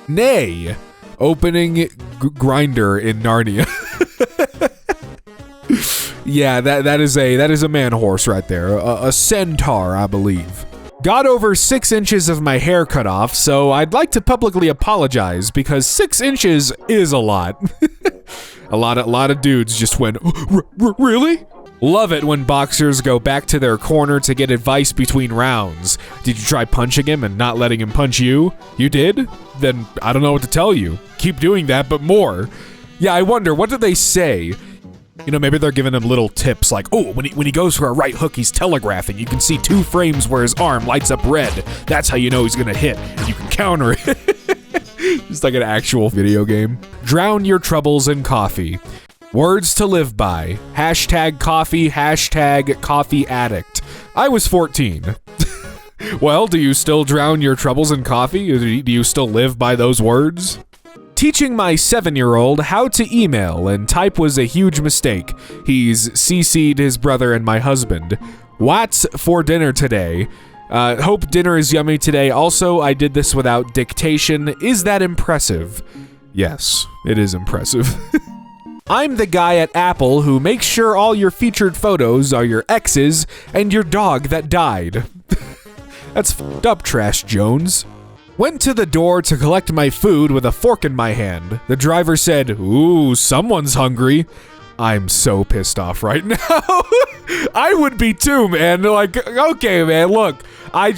Nay, opening grinder in Narnia. Yeah, that is a man horse right there. A centaur, I believe. Got over 6 inches of my hair cut off, so I'd like to publicly apologize because 6 inches is a lot. a lot of dudes just went, really? Love it when boxers go back to their corner to get advice between rounds. Did you try punching him and not letting him punch you? You did? Then I don't know what to tell you. Keep doing that, but more. Yeah, I wonder, what do they say? You know, maybe they're giving him little tips like, oh, when he goes for a right hook, he's telegraphing. You can see 2 frames where his arm lights up red. That's how you know he's gonna hit, and you can counter it. Just like an actual video game. Drown your troubles in coffee. Words to live by. #coffee, #coffee addict. I was 14. Well, do you still drown your troubles in coffee? Do you still live by those words? Teaching my 7-year-old how to email and type was a huge mistake. He's CC'd his brother and my husband. What's for dinner today? Hope dinner is yummy today. Also, I did this without dictation. Is that impressive? Yes, it is impressive. I'm the guy at Apple who makes sure all your featured photos are your exes and your dog that died. That's f***ed up, Trash Jones. Went to the door to collect my food with a fork in my hand. The driver said, ooh, someone's hungry. I'm so pissed off right now. I would be too, man. Like, okay, man, look. I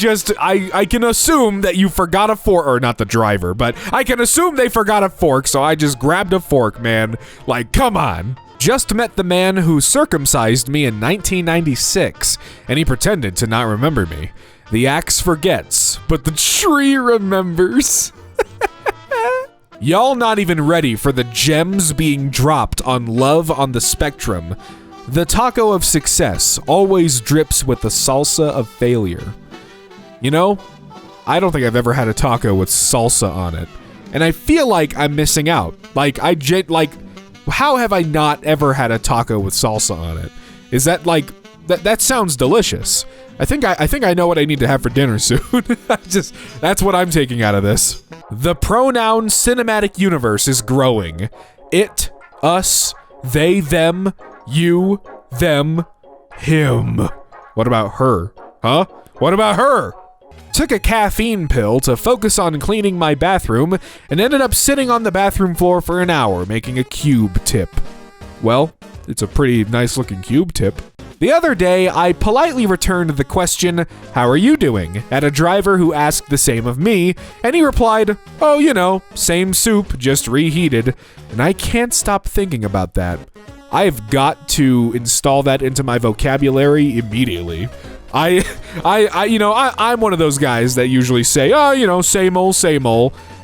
can assume that you forgot a fork, or not the driver, but I can assume they forgot a fork, so I just grabbed a fork, man. Like, come on. Just met the man who circumcised me in 1996, and he pretended to not remember me. The axe forgets, but the tree remembers. Y'all not even ready for the gems being dropped on Love on the Spectrum. The taco of success always drips with the salsa of failure. You know, I don't think I've ever had a taco with salsa on it. And I feel like I'm missing out. Like, how have I not ever had a taco with salsa on it? Is that like, that sounds delicious. I think I know what I need to have for dinner soon. That's what I'm taking out of this. The pronoun cinematic universe is growing. It, us, they, them, you, them, him. What about her? Huh? What about her? Took a caffeine pill to focus on cleaning my bathroom and ended up sitting on the bathroom floor for an hour making a cube tip. Well, it's a pretty nice looking cube tip. The other day, I politely returned the question, how are you doing, at a driver who asked the same of me, and he replied, oh, you know, same soup, just reheated, and I can't stop thinking about that. I've got to install that into my vocabulary immediately. I'm one of those guys that usually say, oh, you know, same old,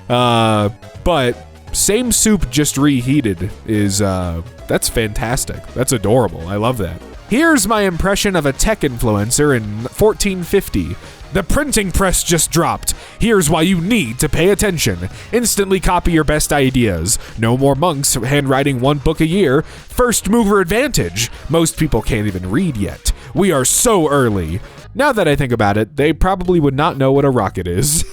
but same soup, just reheated is, that's fantastic. That's adorable. I love that. Here's my impression of a tech influencer in 1450. The printing press just dropped. Here's why you need to pay attention. Instantly copy your best ideas. No more monks handwriting 1 book a year. First mover advantage. Most people can't even read yet. We are so early. Now that I think about it, they probably would not know what a rocket is.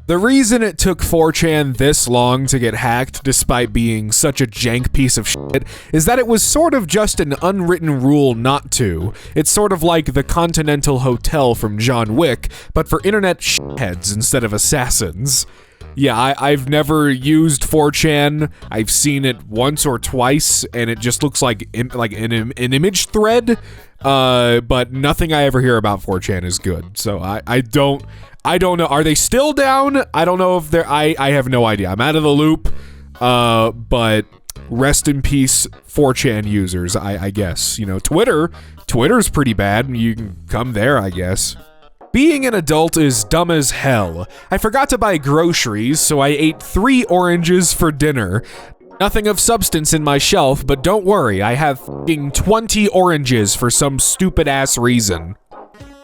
The reason it took 4chan this long to get hacked, despite being such a jank piece of shit, is that it was sort of just an unwritten rule not to. It's sort of like the Continental Hotel from John Wick, but for internet shitheads instead of assassins. Yeah, I've never used 4chan. I've seen it once or twice, and it just looks like an image thread, but nothing I ever hear about 4chan is good. So I don't know. Are they still down? I don't know if they're... I have no idea. I'm out of the loop. But rest in peace, 4chan users, I guess. You know, Twitter's pretty bad. You can come there, I guess. Being an adult is dumb as hell. I forgot to buy groceries, so I ate 3 oranges for dinner. Nothing of substance in my shelf, but don't worry, I have f***ing 20 oranges for some stupid-ass reason.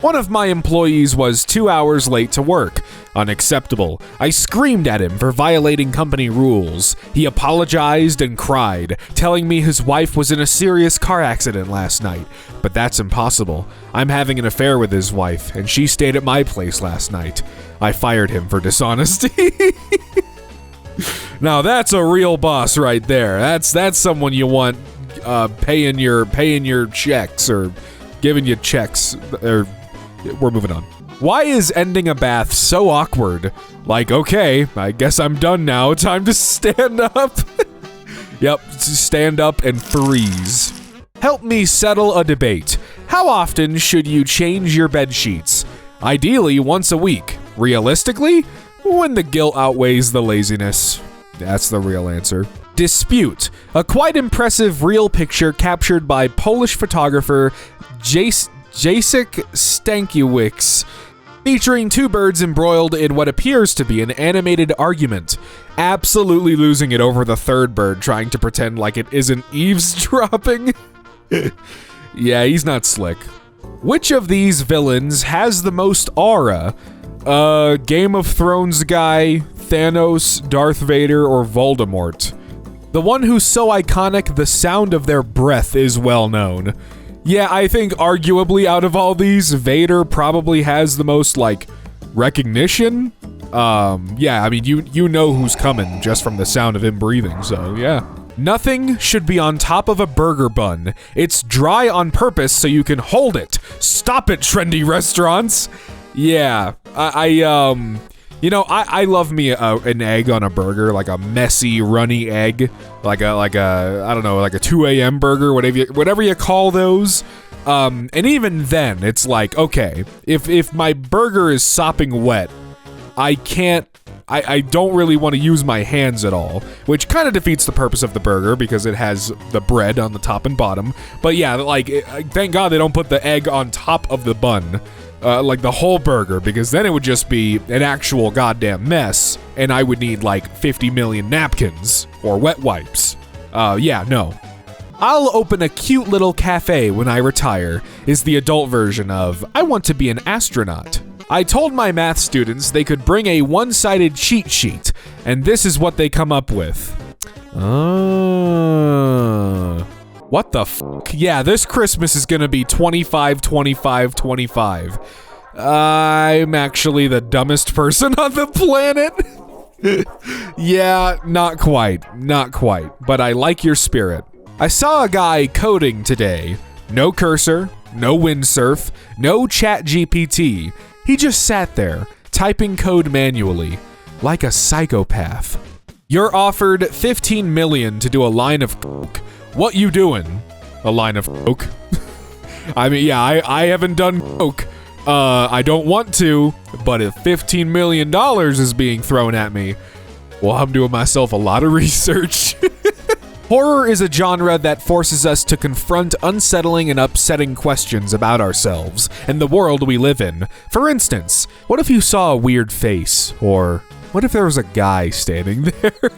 One of my employees was 2 hours late to work. Unacceptable. I screamed at him for violating company rules. He apologized and cried, telling me his wife was in a serious car accident last night. But that's impossible. I'm having an affair with his wife, and she stayed at my place last night. I fired him for dishonesty. Now that's a real boss right there. That's someone you want paying your checks or giving you checks. Or we're moving on. Why is ending a bath so awkward? Like, okay, I guess I'm done now. Time to stand up. Yep, stand up and freeze. Help me settle a debate. How often should you change your bed sheets? Ideally, once a week. Realistically, when the guilt outweighs the laziness. That's the real answer. Dispute. A quite impressive real picture captured by Polish photographer Jacek Stankiewicz, featuring two birds embroiled in what appears to be an animated argument. Absolutely losing it over the third bird trying to pretend like it isn't eavesdropping. Yeah, he's not slick. Which of these villains has the most aura? Game of Thrones guy, Thanos, Darth Vader, or Voldemort? The one who's so iconic the sound of their breath is well known. Yeah, I think arguably out of all these, Vader probably has the most, like, recognition. Yeah, I mean, you know who's coming just from the sound of him breathing, so yeah. Nothing should be on top of a burger bun. It's dry on purpose so you can hold it. Stop it, trendy restaurants. Yeah, I love me an egg on a burger, like a messy, runny egg, like a I don't know, like a 2 a.m. burger, whatever you call those. And even then, it's like, okay, if my burger is sopping wet, I don't really want to use my hands at all, which kind of defeats the purpose of the burger because it has the bread on the top and bottom. But yeah, like, thank God they don't put the egg on top of the bun. Like the whole burger, because then it would just be an actual goddamn mess, and I would need like 50 million napkins or wet wipes. Yeah, no. I'll open a cute little cafe when I retire is the adult version of I want to be an astronaut. I told my math students they could bring a one-sided cheat sheet, and this is what they come up with. What the fuck? Yeah, this Christmas is gonna be 25, 25, 25. I'm actually the dumbest person on the planet. Yeah, not quite, but I like your spirit. I saw a guy coding today. No cursor, no windsurf, no chat GPT. He just sat there, typing code manually, like a psychopath. You're offered 15 million to do a line of coke. What you doing? A line of coke. I mean, yeah, I haven't done coke. I don't want to, but if $15 million is being thrown at me, well, I'm doing myself a lot of research. Horror is a genre that forces us to confront unsettling and upsetting questions about ourselves and the world we live in. For instance, what if you saw a weird face? Or what if there was a guy standing there?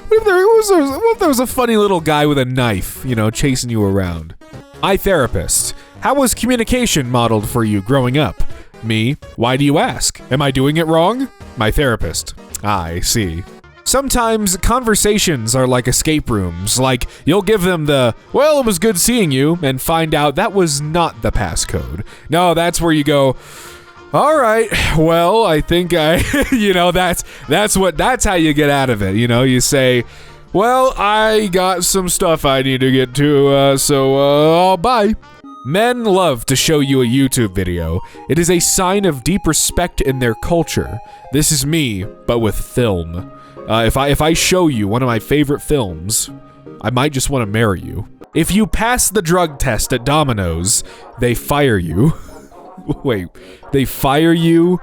What if there was a funny little guy with a knife, chasing you around? My therapist. How was communication modeled for you growing up? Me. Why do you ask? Am I doing it wrong? My therapist. I see. Sometimes conversations are like escape rooms. Like, you'll give them the, well, it was good seeing you, and find out that was not the passcode. No, that's where you go, all right, well, I think that's how you get out of it. You say, well, I got some stuff I need to get to, so bye. Men love to show you a YouTube video. It is a sign of deep respect in their culture. This is me, but with film. If I show you one of my favorite films, I might just want to marry you. If you pass the drug test at Domino's, they fire you. Wait, they fire you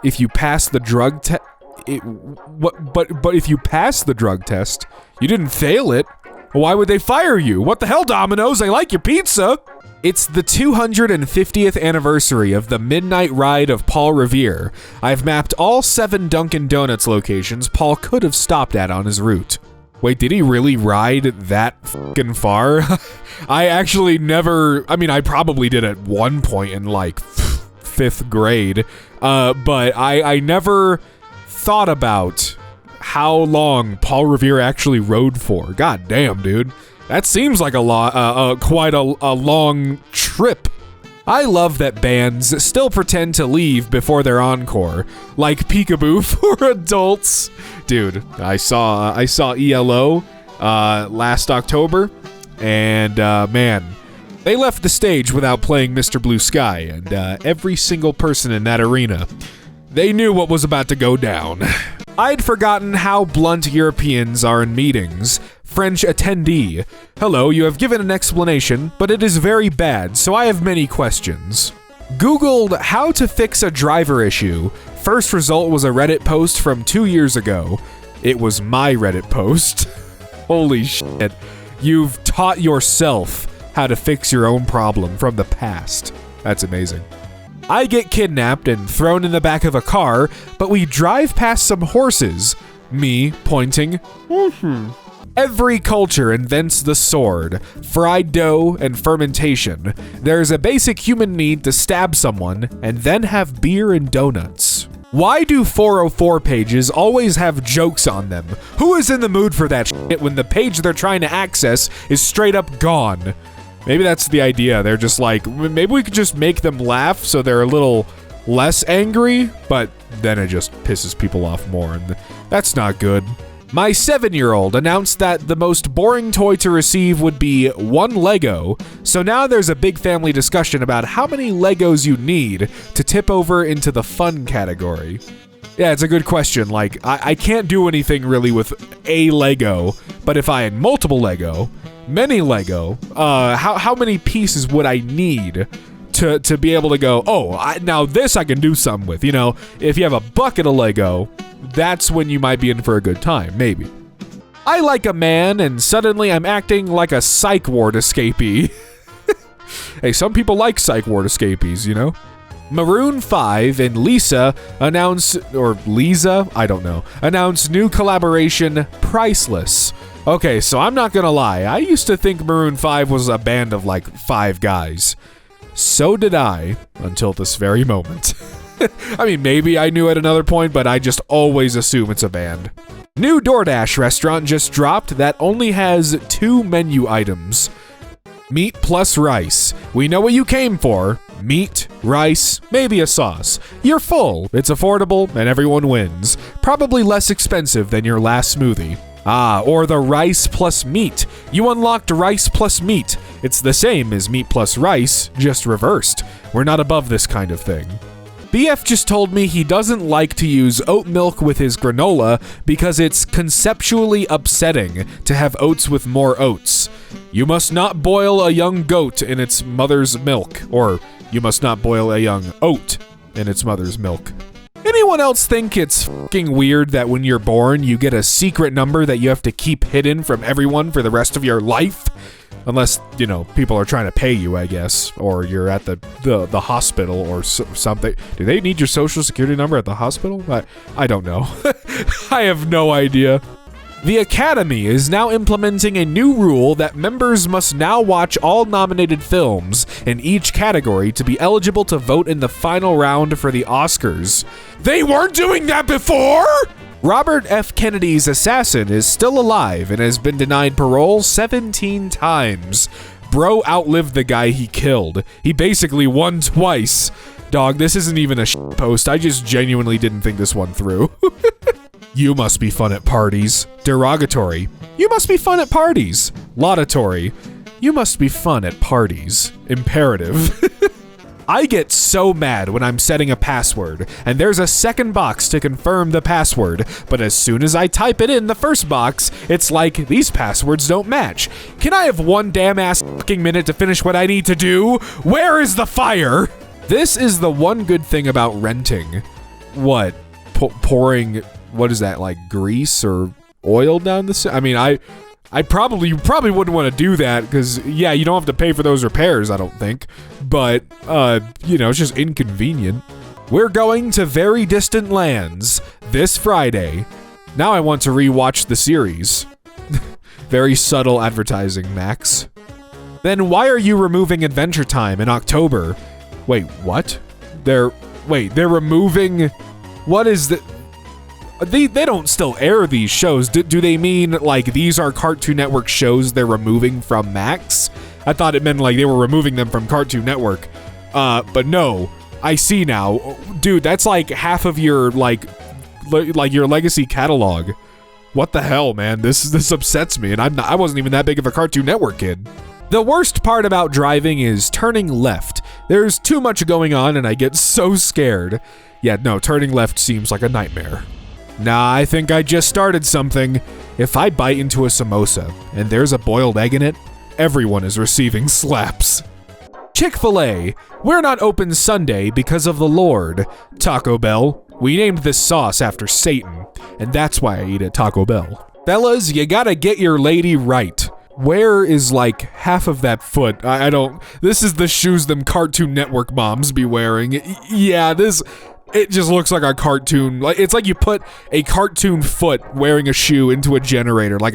if you pass the drug test? But if you pass the drug test, you didn't fail it. Why would they fire you? What the hell, Domino's? I like your pizza. It's the 250th anniversary of the midnight ride of Paul Revere. I've mapped all 7 Dunkin' Donuts locations Paul could have stopped at on his route. Wait, did he really ride that fucking far? I actually I probably did at one point in like 5th grade, but I never thought about how long Paul Revere actually rode for. God damn, dude. That seems like quite a long trip. I love that bands still pretend to leave before their encore, like Peekaboo for adults. Dude, I saw ELO last October, and man, they left the stage without playing Mr. Blue Sky, and every single person in that arena, they knew what was about to go down. I'd forgotten how blunt Europeans are in meetings. French attendee. Hello, you have given an explanation, but it is very bad, so I have many questions. Googled how to fix a driver issue. First result was a Reddit post from 2 years ago. It was my Reddit post. Holy shit. You've taught yourself how to fix your own problem from the past. That's amazing. I get kidnapped and thrown in the back of a car, but we drive past some horses. Me pointing. Every culture invents the sword, fried dough, and fermentation. There's a basic human need to stab someone and then have beer and donuts. Why do 404 pages always have jokes on them? Who is in the mood for that shit when the page they're trying to access is straight up gone? Maybe that's the idea. They're just like, maybe we could just make them laugh so they're a little less angry, but then it just pisses people off more, and that's not good. My 7-year-old announced that the most boring toy to receive would be 1 Lego, so now there's a big family discussion about how many Legos you need to tip over into the fun category. Yeah, it's a good question. Like, I can't do anything really with a Lego, but if I had multiple Lego, many Lego, how many pieces would I need to be able to go, now this I can do something with? You know, if you have a bucket of Lego, that's when you might be in for a good time, maybe. I like a man, and suddenly I'm acting like a psych ward escapee. Hey, some people like psych ward escapees, you know? Maroon 5 and Lisa announce new collaboration, Priceless. Okay, so I'm not gonna lie, I used to think Maroon 5 was a band of like 5 guys. So did I, until this very moment. I mean, maybe I knew at another point, but I just always assume it's a band. New DoorDash restaurant just dropped that only has 2 menu items. Meat plus rice. We know what you came for. Meat, rice, maybe a sauce. You're full, it's affordable, and everyone wins. Probably less expensive than your last smoothie. Or the rice plus meat. You unlocked rice plus meat. It's the same as meat plus rice, just reversed. We're not above this kind of thing. BF just told me he doesn't like to use oat milk with his granola because it's conceptually upsetting to have oats with more oats. You must not boil a young goat in its mother's milk, or you must not boil a young oat in its mother's milk. Anyone else think it's fucking weird that when you're born, you get a secret number that you have to keep hidden from everyone for the rest of your life? Unless, you know, people are trying to pay you, I guess, or you're at the hospital or something. Do they need your social security number at the hospital? I don't know. I have no idea. The Academy is now implementing a new rule that members must now watch all nominated films in each category to be eligible to vote in the final round for the Oscars. They weren't doing that before? Robert F. Kennedy's assassin is still alive and has been denied parole 17 times. Bro outlived the guy he killed. He basically won twice. Dog, this isn't even a post. I just genuinely didn't think this one through. You must be fun at parties. Derogatory. You must be fun at parties. Laudatory. You must be fun at parties. Imperative. I get so mad when I'm setting a password, and there's a second box to confirm the password, but as soon as I type it in the first box, it's like, these passwords don't match. Can I have one damn ass fucking minute to finish what I need to do? Where is the fire? This is the one good thing about renting. What? Pouring, what is that, like grease or oil down the I mean, you probably wouldn't want to do that because, yeah, you don't have to pay for those repairs, I don't think. But, you know, it's just inconvenient. We're going to very distant lands this Friday. Now I want to rewatch the series. Very subtle advertising, Max. Then why are you removing Adventure Time in October? Wait, what? They're removing... What is the... They don't still air these shows. Do they mean, like, these are Cartoon Network shows they're removing from Max? I thought it meant, like, they were removing them from Cartoon Network. But no. I see now. Dude, that's, like, half of your, like, like your legacy catalog. What the hell, man? This upsets me, and I wasn't even that big of a Cartoon Network kid. The worst part about driving is turning left. There's too much going on, and I get so scared. Yeah, no, turning left seems like a nightmare. Nah, I think I just started something. If I bite into a samosa and there's a boiled egg in it, everyone is receiving slaps. Chick-fil-A, we're not open Sunday because of the Lord. Taco Bell, we named this sauce after Satan, and that's why I eat at Taco Bell. Fellas, you gotta get your lady right. Where is like half of that foot? I don't, this is the shoes them Cartoon Network moms be wearing. Yeah, it just looks like a cartoon. Like it's like you put a cartoon foot wearing a shoe into a generator, like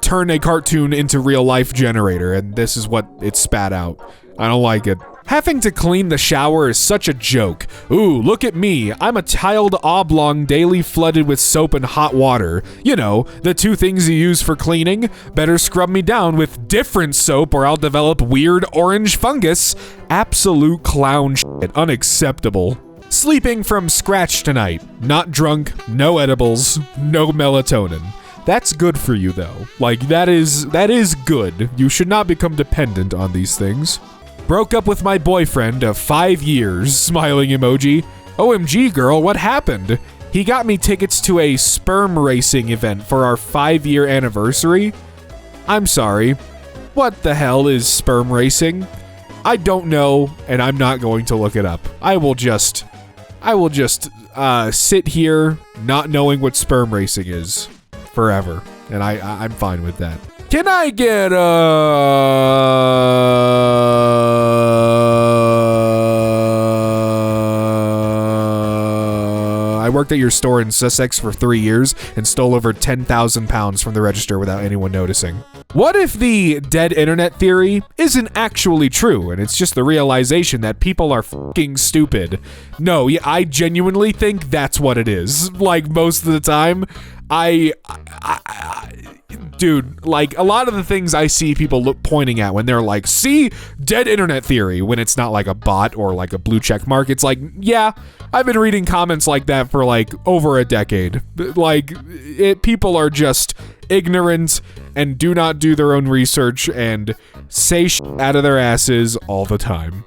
turn a cartoon into real life generator, and this is what it spat out. I don't like it. Having to clean the shower is such a joke. Ooh, look at me. I'm a tiled oblong daily flooded with soap and hot water. You know, the two things you use for cleaning. Better scrub me down with different soap or I'll develop weird orange fungus. Absolute clown shit. Unacceptable. Sleeping from scratch tonight. Not drunk, no edibles, no melatonin. That's good for you though. Like that is good. You should not become dependent on these things. Broke up with my boyfriend of 5 years, smiling emoji. OMG girl, what happened? He got me tickets to a sperm racing event for our 5-year anniversary. I'm sorry. What the hell is sperm racing? I don't know, and I'm not going to look it up. I will just sit here not knowing what sperm racing is forever, and I'm fine with that. Can I get I worked at your store in Sussex for 3 years and stole over 10,000 pounds from the register without anyone noticing. What if the dead internet theory isn't actually true and it's just the realization that people are fucking stupid? No, yeah, I genuinely think that's what it is. Like most of the time, dude, like a lot of the things I see people pointing at when they're like, see, dead internet theory, when it's not like a bot or like a blue check mark, it's like, yeah, I've been reading comments like that for like over a decade. Like, people are just ignorant and do not do their own research and say shit out of their asses all the time.